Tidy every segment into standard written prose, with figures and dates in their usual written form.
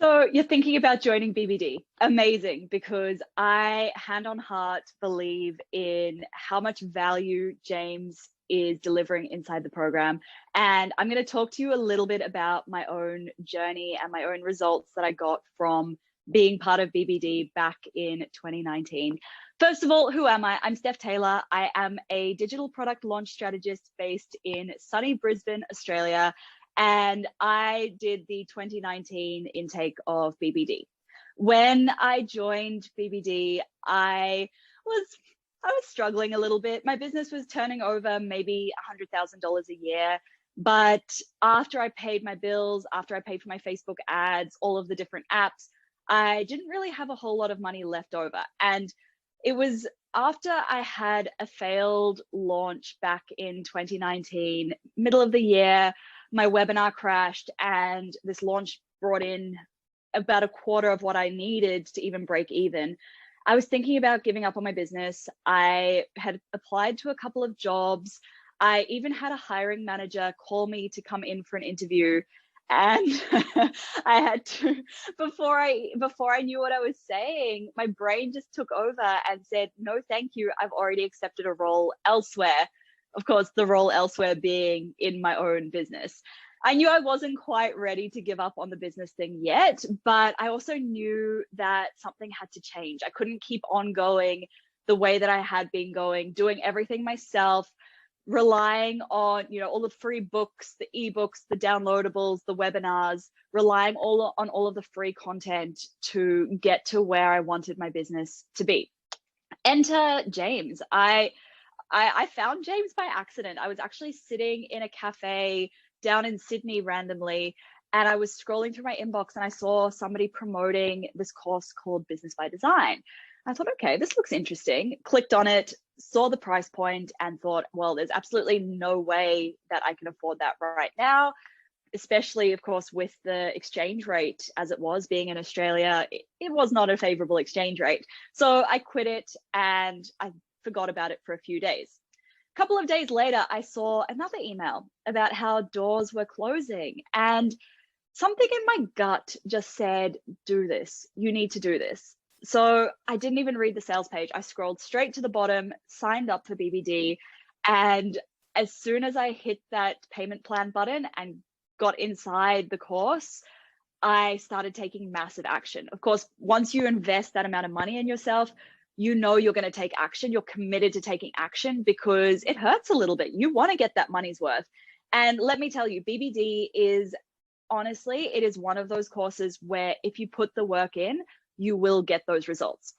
So you're thinking about joining BBD. Amazing, because I, hand on heart, believe in how much value James is delivering inside the program. And I'm going to talk to you a little bit about my own journey and my own results that I got from being part of BBD back in 2019. First of all, who am I? I'm Steph Taylor. I am a digital product launch strategist based in sunny Brisbane, Australia. And I did the 2019 intake of BBD. When I joined BBD, I was struggling a little bit. My business was turning over maybe $100,000 a year. But after I paid my bills, after I paid for my Facebook ads, all of the different apps, I didn't really have a whole lot of money left over. And it was after I had a failed launch back in 2019, middle of the year, my webinar crashed and this launch brought in about a quarter of what I needed to even break even. I was thinking about giving up on my business. I had applied to a couple of jobs. I even had a hiring manager call me to come in for an interview. And I had to, before I knew what I was saying, my brain just took over and said, no, thank you. I've already accepted a role elsewhere. Of course, the role elsewhere being in my own business. I knew I wasn't quite ready to give up on the business thing yet, but I also knew that something had to change. I couldn't keep on going the way that I had been going, doing everything myself, relying on, all the free books, the ebooks, the downloadables, the webinars, relying on all of the free content to get to where I wanted my business to be. Enter James. I found James by accident. I was actually sitting in a cafe down in Sydney randomly, and I was scrolling through my inbox and I saw somebody promoting this course called Business by Design. I thought, okay, this looks interesting. Clicked on it, saw the price point and thought, well, there's absolutely no way that I can afford that right now, especially, of course, with the exchange rate as it was being in Australia. It was not a favorable exchange rate. So I quit it and I forgot about it for a few days. A couple of days later, I saw another email about how doors were closing, and something in my gut just said, do this. You need to do this. So I didn't even read the sales page. I scrolled straight to the bottom, signed up for BBD. And as soon as I hit that payment plan button and got inside the course, I started taking massive action. Of course, once you invest that amount of money in yourself, you're going to take action. You're committed to taking action because it hurts a little bit. You want to get that money's worth. And let me tell you, BBD is, honestly, it is one of those courses where if you put the work in, you will get those results.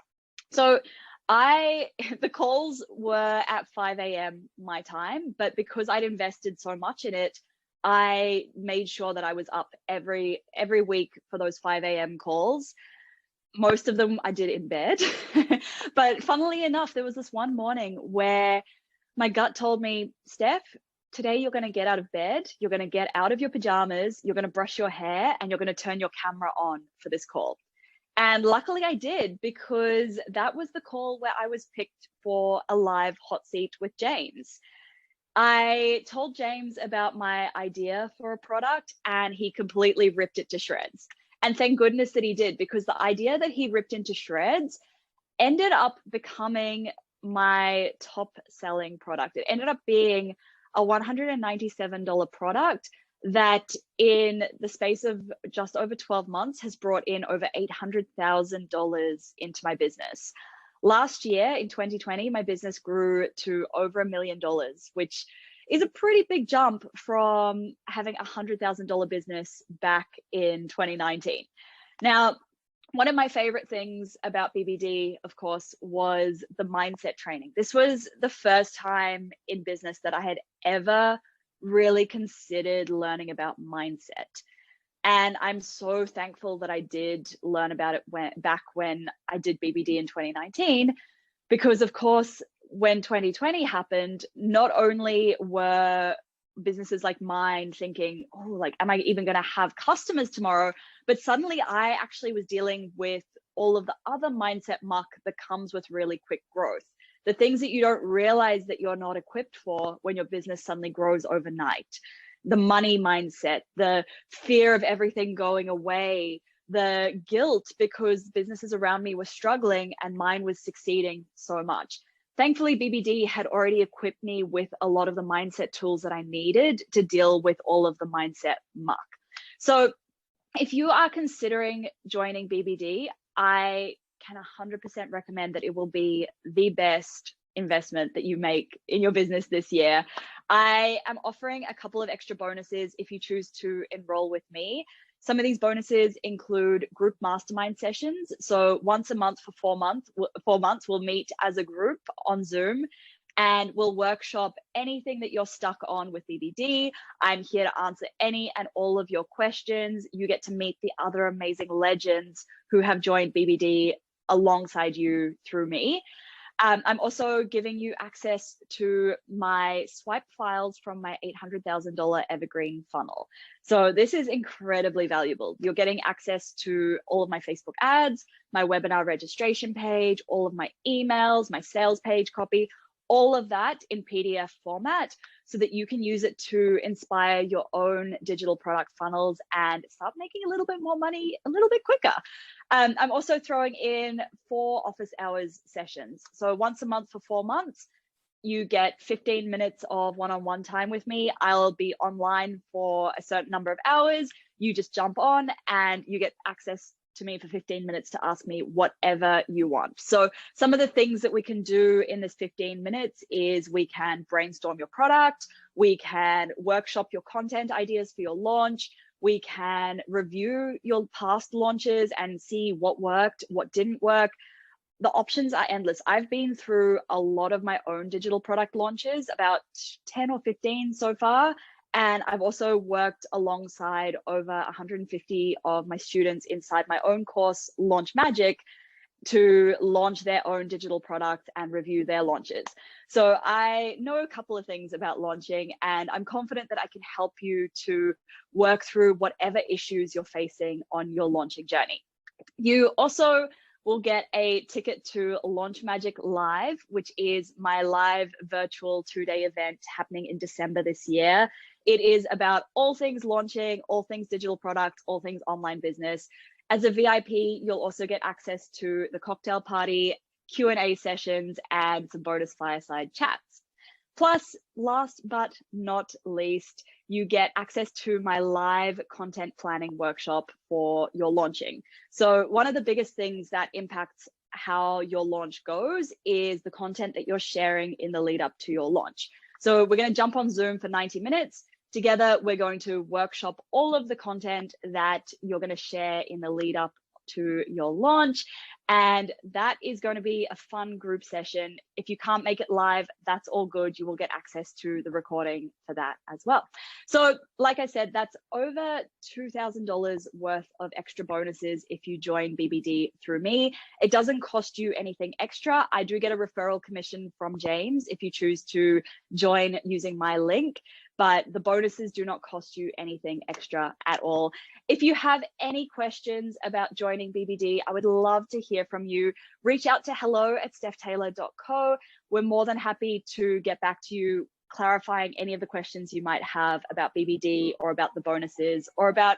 So the calls were at 5 a.m. my time, but because I'd invested so much in it, I made sure that I was up every week for those 5 a.m. calls. Most of them I did in bed. But funnily enough, there was this one morning where my gut told me, Steph, today you're going to get out of bed, you're going to get out of your pajamas, you're going to brush your hair, and you're going to turn your camera on for this call. And luckily I did, because that was the call where I was picked for a live hot seat with James. I told James about my idea for a product and he completely ripped it to shreds. And thank goodness that he did, because the idea that he ripped into shreds ended up becoming my top selling product. It ended up being a $197 product that in the space of just over 12 months has brought in over $800,000 into my business. Last year in 2020, my business grew to over $1 million, which is a pretty big jump from having a $100,000 business back in 2019. Now, one of my favorite things about BBD, of course, was the mindset training. This was the first time in business that I had ever really considered learning about mindset. And I'm so thankful that I did learn about it back when I did BBD in 2019, because of course, when 2020 happened, not only were businesses like mine thinking, oh, like, am I even going to have customers tomorrow? But suddenly I actually was dealing with all of the other mindset muck that comes with really quick growth. The things that you don't realize that you're not equipped for when your business suddenly grows overnight. The money mindset, the fear of everything going away, the guilt because businesses around me were struggling and mine was succeeding so much. Thankfully, BBD had already equipped me with a lot of the mindset tools that I needed to deal with all of the mindset muck. So if you are considering joining BBD, I can 100% recommend that it will be the best investment that you make in your business this year. I am offering a couple of extra bonuses if you choose to enroll with me. Some of these bonuses include group mastermind sessions. So once a month for 4 months, we'll meet as a group on Zoom and we'll workshop anything that you're stuck on with BBD. I'm here to answer any and all of your questions. You get to meet the other amazing legends who have joined BBD alongside you through me. I'm also giving you access to my swipe files from my $800,000 evergreen funnel. So this is incredibly valuable. You're getting access to all of my Facebook ads, my webinar registration page, all of my emails, my sales page copy, all of that in PDF format so that you can use it to inspire your own digital product funnels and start making a little bit more money a little bit quicker. I'm also throwing in 4 office hours sessions. So once a month for 4 months, you get 15 minutes of one-on-one time with me. I'll be online for a certain number of hours. You just jump on and you get access to me for 15 minutes to ask me whatever you want. So some of the things that we can do in this 15 minutes is we can brainstorm your product, we can workshop your content ideas for your launch, we can review your past launches and see what worked, what didn't work. The options are endless. I've been through a lot of my own digital product launches, about 10 or 15 so far. And I've also worked alongside over 150 of my students inside my own course, Launch Magic, to launch their own digital product and review their launches. So I know a couple of things about launching, and I'm confident that I can help you to work through whatever issues you're facing on your launching journey. You also will get a ticket to Launch Magic Live, which is my live virtual 2-day event happening in December this year. It is about all things launching, all things digital products, all things online business. As a VIP, you'll also get access to the cocktail party, Q&A sessions, and some bonus fireside chats. Plus, last but not least, you get access to my live content planning workshop for your launching. So one of the biggest things that impacts how your launch goes is the content that you're sharing in the lead up to your launch. So we're going to jump on Zoom for 90 minutes. Together, we're going to workshop all of the content that you're going to share in the lead up to your launch. And that is going to be a fun group session. If you can't make it live, that's all good. You will get access to the recording for that as well. So like I said, that's over $2,000 worth of extra bonuses if you join BBD through me. It doesn't cost you anything extra. I do get a referral commission from James if you choose to join using my link, but the bonuses do not cost you anything extra at all. If you have any questions about joining BBD, I would love to hear from you. Reach out to hello@stephtaylor.co. We're more than happy to get back to you, clarifying any of the questions you might have about BBD or about the bonuses or about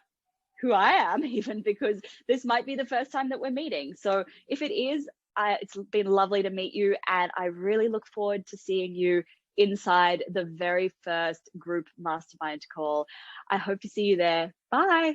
who I am even, because this might be the first time that we're meeting. So if it is, it's been lovely to meet you, and I really look forward to seeing you inside the very first group mastermind call. I hope to see you there. Bye.